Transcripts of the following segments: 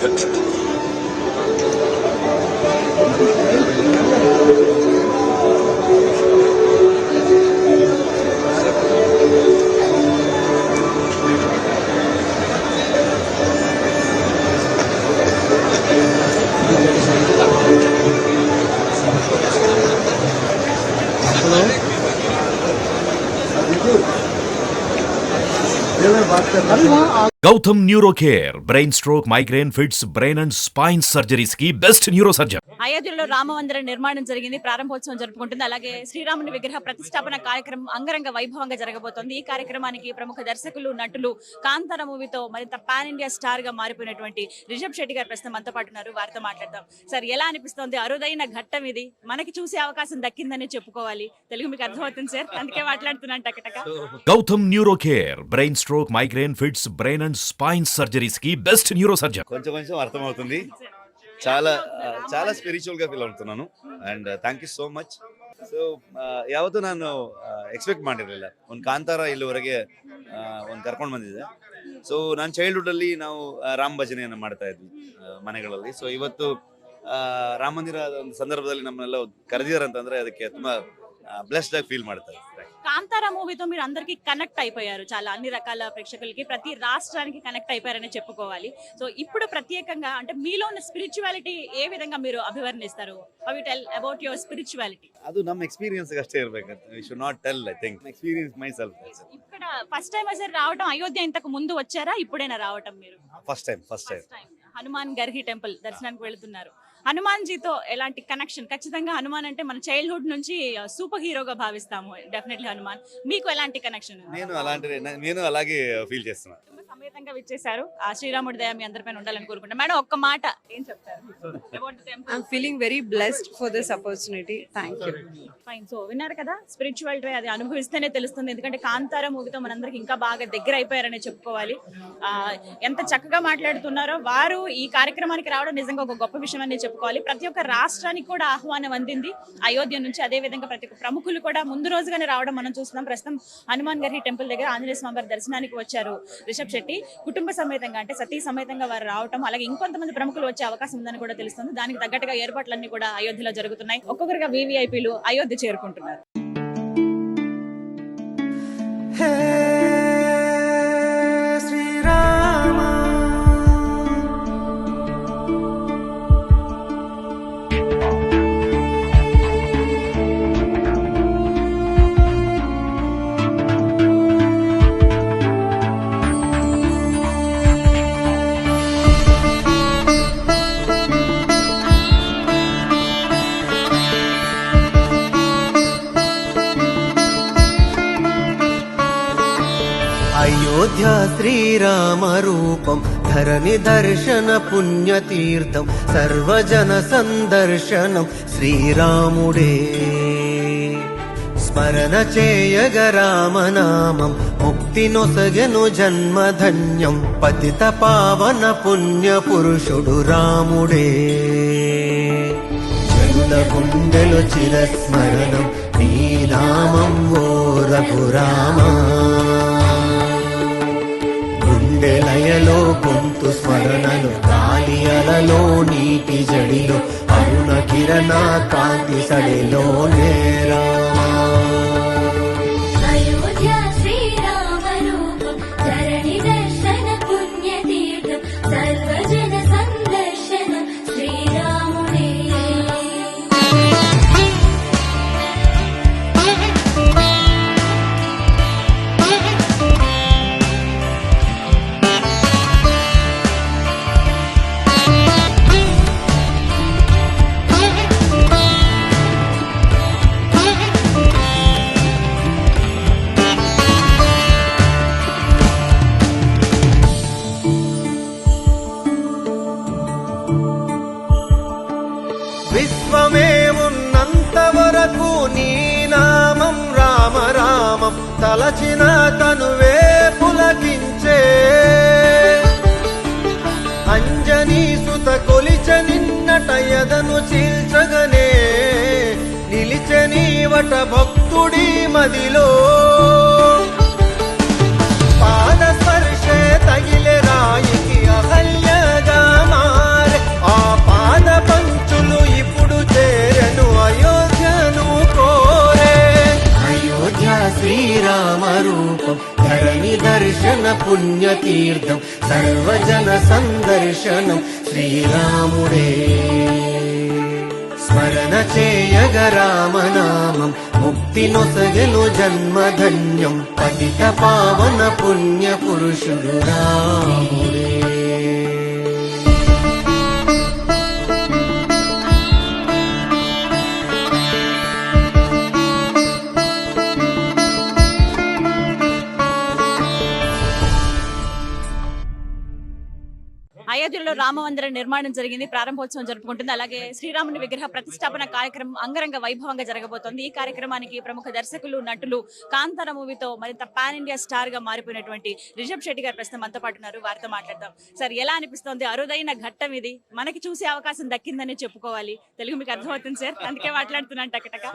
perfect. Gautam neuro care brain stroke migraine fits brain and spine surgeries కి best neuro surgeon. అయోధ్యలో రామ మందిర నిర్మాణం జరిగింది, ప్రారంభోత్సవం జరుపుకుంటుంది. అలాగే శ్రీరాముని విగ్రహ ప్రతిష్టాపన కార్యక్రమం అంగరంగ వైభవంగా జరగబోతోంది. ఈ కార్యక్రమానికి ప్రముఖ దర్శకులు, నటులు, కాంతార మూవీతో మరింత పాన్ ఇండియా స్టార్ గా మారిపోయినటువంటి రిషబ్ శెట్టి గారు ప్రస్తుతం మనతో పాటు ఉన్నారు. వారితో మాట్లాడదాం. సార్, ఎలా అనిపిస్తోంది? అరుదైన ఘట్టం ఇది, మనకి చూసే అవకాశం దక్కిందని చెప్పుకోవాలి. తెలుగు మీకు అర్థమవుతుంది సార్, అందుకే మాట్లాడుతున్నాను టకటక. Gautam neuro care brain stroke migraine fits brain and spine surgeries కి బెస్ట్ న్యూరో సర్జన్. కొంచెం అర్థమవుతుంది. చాలా ಸ್ಪಿರಿಚುವಲ್ గా ಫೀಲ್ అవుతున్నాను. And thank you so much. So ಯಾವತ್ತೂ ನಾನು ಎಕ್ಸ್ಪೆಕ್ಟ್ ಮಾಡಿರಲಿಲ್ಲ ಒಂದು ಕಾಂತಾರ ಇಲ್ಲಿವರೆಗೆ ಒಂದು ಕರ್ಕೊಂಡು ಬಂದಿದೆ. ಸೊ ನಾನು ಚೈಲ್ಡ್ಹುಡ್ ಅಲ್ಲಿ ನಾವು ರಾಮ ಭಜನೆಯನ್ನು ಮಾಡ್ತಾ ಇದ್ವಿ ಮನೆಗಳಲ್ಲಿ. ಸೊ ಇವತ್ತು ರಾಮ ಮಂದಿರ ಒಂದು ಸಂದರ್ಭದಲ್ಲಿ ನಮ್ಮನ್ನೆಲ್ಲ ಕರೆದಿದ್ದಾರೆ ಅಂತಂದ್ರೆ ಅದಕ್ಕೆ ತುಂಬಾ ಬ್ಲೆಸ್ಡ್ ಆಗಿ ಫೀಲ್ ಮಾಡ್ತಾ ಇದ್ವಿ. కాంతారా మూవీతో మీరు అందరికి కనెక్ట్ అయిపోయారు, చాలా అన్ని రకాల ప్రేక్షకులకి, ప్రతి రాష్ట్రానికి కనెక్ట్ అయిపోయారని చెప్పుకోవాలి. సో ఇప్పుడు ప్రత్యేకంగా అంటే మీలో ఉన్న స్పిరిచువాలిటీ ఏ విధంగా మీరు అభివర్ణిస్తారు? How you tell about your spirituality? ಅದು ನಮ್ಮ ಎಕ್ಸ್ಪೀರಿಯನ್ಸ್ ಅಷ್ಟೇ ಇರಬೇಕು. We should not tell. I think experience myself. ఇక్కడ ఫస్ట్ టైం అసలు రావటం అయోధ్య, ఇంతకు ముందు వచ్చారా, ఇప్పుడైనా రావటం మీరు? First time. Hanuman Garhi temple దర్శనానికి వెళుతున్నారు. హనుమాన్ జీతో ఎలాంటి కనెక్షన్? ఖచ్చితంగా హనుమాన్ అంటే మన చైల్డ్హుడ్ నుంచి సూపర్ హీరోగా భావిస్తాము. డెఫినెట్లీ హనుమాన్. మీకు ఎలాంటి కనెక్షన్? నేను అలాగే ఫీల్ చేస్తున్నా. సమేతంగా విచ్చేశారు. ఆ శ్రీరాముడి దయ మీ అందరిపైన ఉండాలని కోరుకుంటా. మేడం, ఒక్క మాట ఏం చెప్తారు? I'm feeling very blessed for this opportunity. Thank you. Fine. So విన్నారు కదా, స్పిరిచువాలిటీ అది అనుభవిస్తేనే తెలుస్తుంది. ఎందుకంటే కాంతార మూవీతో మనందరికి ఇంకా బాగా దగ్గర అయిపోయారని చెప్పుకోవాలి. ఎంత చక్కగా మాట్లాడుతున్నారో వారు. ఈ కార్యక్రమానికి రావడం నిజంగా ఒక గొప్ప విషయం అని చెప్పుకోవాలి. ప్రతి ఒక్క రాష్ట్రానికి కూడా ఆహ్వానం అందింది అయోధ్య నుంచి. అదే విధంగా ప్రతి ఒక్క ప్రముఖులు కూడా ముందు రోజుగానే రావడం మనం చూస్తున్నాం. ప్రస్తుతం హనుమాన్ గర్హి టెంపుల్ దగ్గర ఆంజనేయ స్వామి వారి దర్శనానికి వచ్చారు రిషబ్ శెట్టి. కుటుంబ సమేతంగా అంటే సతీ సమేతంగా వారు రావడం, అలాగే ఇంకొంతమంది ప్రముఖులు వచ్చే అవకాశం ఉందని కూడా తెలుస్తుంది. దానికి తగ్గట్టుగా ఏర్పాట్లన్నీ కూడా అయోధ్యలో జరుగుతున్నాయి. ఒక్కొక్కరిగా VVIPలు అయోధ్య చేరుకుంటున్నారు. అయోధ్య శ్రీరామ రూపం ధరణి దర్శన పుణ్యతీర్థం సర్వజన సందర్శనం శ్రీరాముడే. స్మరణ చేయగ రామనామం ముక్తి నొసగెను జన్మధన్యం. పతిత పావన పుణ్య పురుషుడు రాముడే. జనుల గుండెలు చిరస్మరణం నీ నామం ఓ రఘురామా. లయలో గొంతు స్మరణలు గాలి అలలో నీటి జడిలో అరుణ కిరణ కాంతి సడిలో నేరా. విశ్వమే ఉన్నంత వరకు నీ నామం రామ రామం తలచిన తనువే పులకించే. అంజనీ సుత కొలిచ నిన్నట ఎదను చీల్చగనే నిలిచనీవట భక్తుడి మదిలో. పాద స్పర్శే తగిలే రాయికి అహల్యగా సందర్శన పుణ్యతీర్థం సర్వజన సందర్శనం శ్రీరాముడే స్మరణ చేయగ రామనామం ముక్తి నొసగెను జన్మధన్యం పతిత పావన పుణ్య పురుషుడు రాముడే. అయోధ్యలో రామ మందిర నిర్మాణం జరిగింది, ప్రారంభోత్సవం జరుపుకుంటుంది. అలాగే శ్రీరాముని విగ్రహ ప్రతిష్టాపన కార్యక్రమం అంగరంగ వైభవంగా జరగబోతోంది. ఈ కార్యక్రమానికి ప్రముఖ దర్శకులు, నటులు, కాంతార మూవీతో మరింత పాన్ ఇండియా స్టార్ గా మారిపోయినటువంటి రిషబ్ శెట్టి గారు ప్రస్తుతం మనతో పాటు ఉన్నారు. వారితో మాట్లాడదాం. సార్, ఎలా అనిపిస్తోంది? అరుదైన ఘట్టం ఇది, మనకి చూసే అవకాశం దక్కిందని చెప్పుకోవాలి. తెలుగు మీకు అర్థమవుతుంది సార్, అందుకే మాట్లాడుతున్నాను టకటక.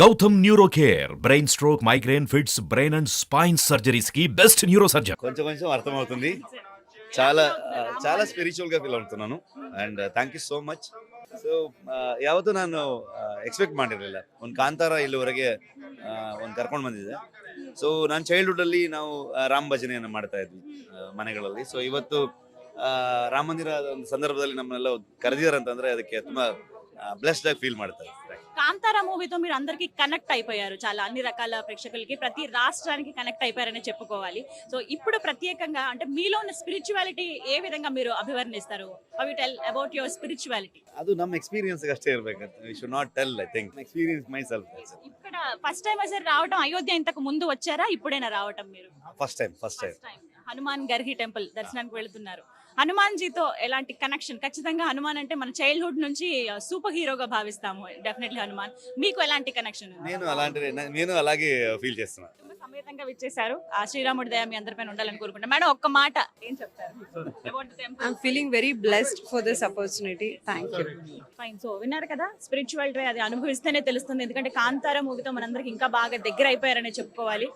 Gautam neuro care brain stroke, migraine, fits, brain and spine surgeries కి బెస్ట్ న్యూరో సర్జన్. కొంచెం అర్థమవుతుంది. చాలా చాలా ಸ್ಪಿರಿಚುವಲ್ గా ಫೀಲ್ ಆಗ್ತಾನು and thank you so much. So ಯಾವತ್ತೂ ನಾನು ಎಕ್ಸ್ಪೆಕ್ಟ್ ಮಾಡಿರಲಿಲ್ಲ ಒಂದು ಕಾಂತಾರ ಇಲ್ಲಿವರೆಗೆ ಒಂದು ಕರ್ಕೊಂಡು ಬಂದಿದೆ. ಸೊ ನಾನು ಚೈಲ್ಡ್ಹುಡ್ ಅಲ್ಲಿ ನಾವು ರಾಮ ಭಜನೆಯನ್ನು ಮಾಡ್ತಾ ಇದ್ವಿ ಮನೆಗಳಲ್ಲಿ. ಸೊ ಇವತ್ತು ರಾಮ ಮಂದಿರ ಒಂದು ಸಂದರ್ಭದಲ್ಲಿ ನಮ್ಮನ್ನೆಲ್ಲ ಕರೆದಿದ್ದಾರೆ ಅಂತಂದ್ರೆ ಅದಕ್ಕೆ ತುಂಬಾ ಬ್ಲೆಸ್ಡ್ ಆಗಿ ಫೀಲ್ ಮಾಡ್ತಾ ಇದ್ವಿ. కాంతారా మూవీతో మీరు అందరికి కనెక్ట్ అయిపోయారు, చాలా అన్ని రకాల ప్రేక్షకులకి, ప్రతి రాష్ట్రానికి కనెక్ట్ అయిపోయారని చెప్పుకోవాలి. సో ఇప్పుడు ప్రత్యేకంగా అంటే మీలో ఉన్న స్పిరిచువాలిటీ ఏ విధంగా మీరు అభివర్ణిస్తారు? How you tell about your spirituality? ಅದು ನಮ್ಮ ಎಕ್ಸ್ಪೀರಿಯನ್ಸ್ ಅಷ್ಟೇ ಇರಬೇಕು. We should not tell. I think experience myself. ఇక్కడ ఫస్ట్ టైం అసలు రావడం అయోధ్య, ఇంతకు ముందు వచ్చారా, ఇప్పుడైనా రావటం మీరు? First time. Hanuman Garhi temple దర్శనానికి వెళ్తున్నారు. హనుమాన్ జీతో ఎలాంటి కనెక్షన్? ఖచ్చితంగా హనుమాన్ అంటే మన చైల్డ్హుడ్ నుంచి సూపర్ హీరోగా భావిస్తాము. డెఫినెట్లీ హనుమాన్. మీకు ఎలాంటి కనెక్షన్? నేను అలాగే ఫీల్ చేస్తున్నాను. సమేతంగా విచ్చేశారు. ఆ శ్రీరాముడి దయ మీ అందరిపైన ఉండాలని కోరుకుంటాను. మేడం, ఒక్క మాట ఏం చెప్తారు? I'm feeling very blessed for this opportunity. Thank you. Fine. So విన్నారు కదా, స్పిరిచువాలిటీ అది అనుభవిస్తేనే తెలుస్తుంది. ఎందుకంటే కాంతార మూవీతో మనందరికి ఇంకా బాగా దగ్గర అయిపోయారని చెప్పుకోవాలి.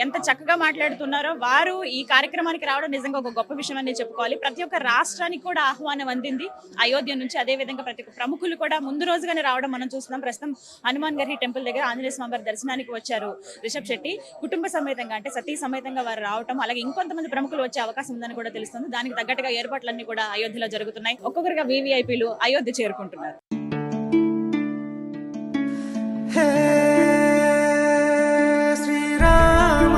ఎంత చక్కగా మాట్లాడుతున్నారో వారు. ఈ కార్యక్రమానికి రావడం నిజంగా ఒక గొప్ప విషయం అని చెప్పుకోవాలి. ప్రతి ఒక్క రాష్ట్రానికి కూడా ఆహ్వానం అందింది అయోధ్య నుంచి. అదే విధంగా ప్రతి ఒక్క ప్రముఖులు కూడా ముందు రోజుగానే రావడం మనం చూస్తున్నాం. ప్రస్తుతం హనుమాన్ గర్హి టెంపుల్ దగ్గర ఆంజనేయ స్వామి వారి దర్శనానికి వచ్చారు రిషబ్ శెట్టి. కుటుంబ సమేతంగా అంటే సతీ సమేతంగా వారు రావటం, అలాగే ఇంకొంతమంది ప్రముఖులు వచ్చే అవకాశం ఉందని కూడా తెలుస్తుంది. దానికి తగ్గట్టుగా ఏర్పాట్లన్నీ కూడా అయోధ్యలో జరుగుతున్నాయి. ఒక్కొక్కరిగా VVIPలు అయోధ్య చేరుకుంటున్నారు. హే శ్రీరామ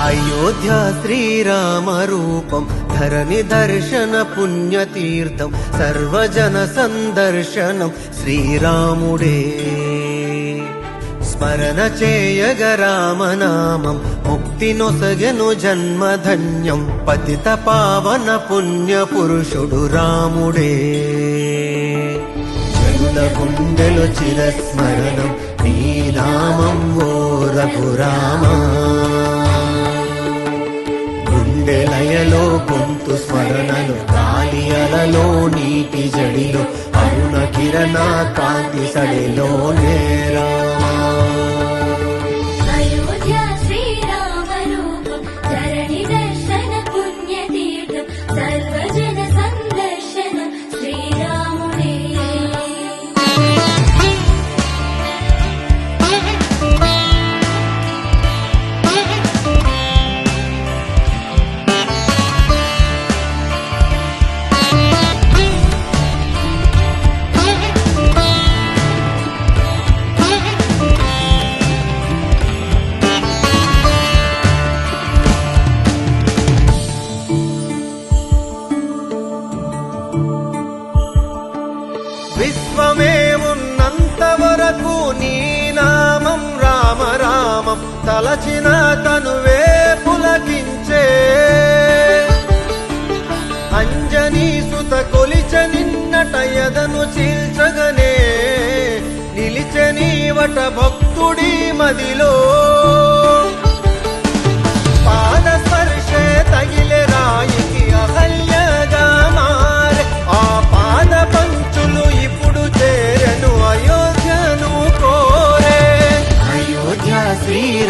అయోధ్య శ్రీరామ రూపం ధరణి దర్శన పుణ్యతీర్థం సర్వజన సందర్శనం శ్రీరాముడే స్మరణ చేయగ రామనామం ముక్తి నొసగెను జన్మధన్యం పతిత పావన పుణ్య పురుషుడు రాముడే జనుల గుండెలో చిరస్మరణం నీ నామం ఓ రఘురామా లయలో గొంతు స్మరణలు గాలి అలలో నీటి జడిలో అరుణ కిరణ కాంతి సడిలో నేరా విశ్వమే ఉన్నంత వరకు నీ నామం రామ రామం తలచిన తనువే పులకించే అంజనీ సుత కొలిచ నిన్నట యదను చీల్చగనే నిలిచని వట భక్తుడి మదిలో పాద స్పర్శే తగిలే రాయికి అహల్యగా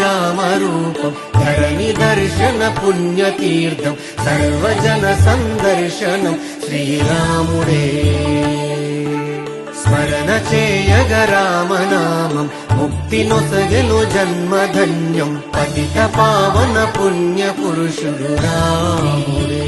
శ్రీరామ రూపం ధరణి దర్శన పుణ్యతీర్థం సర్వజన సందర్శనం శ్రీరాముడే స్మరణ చేయగ రామనామం ముక్తి నొసగెను జన్మధన్యం పతిత పావన పుణ్య పురుషుడు రాముడే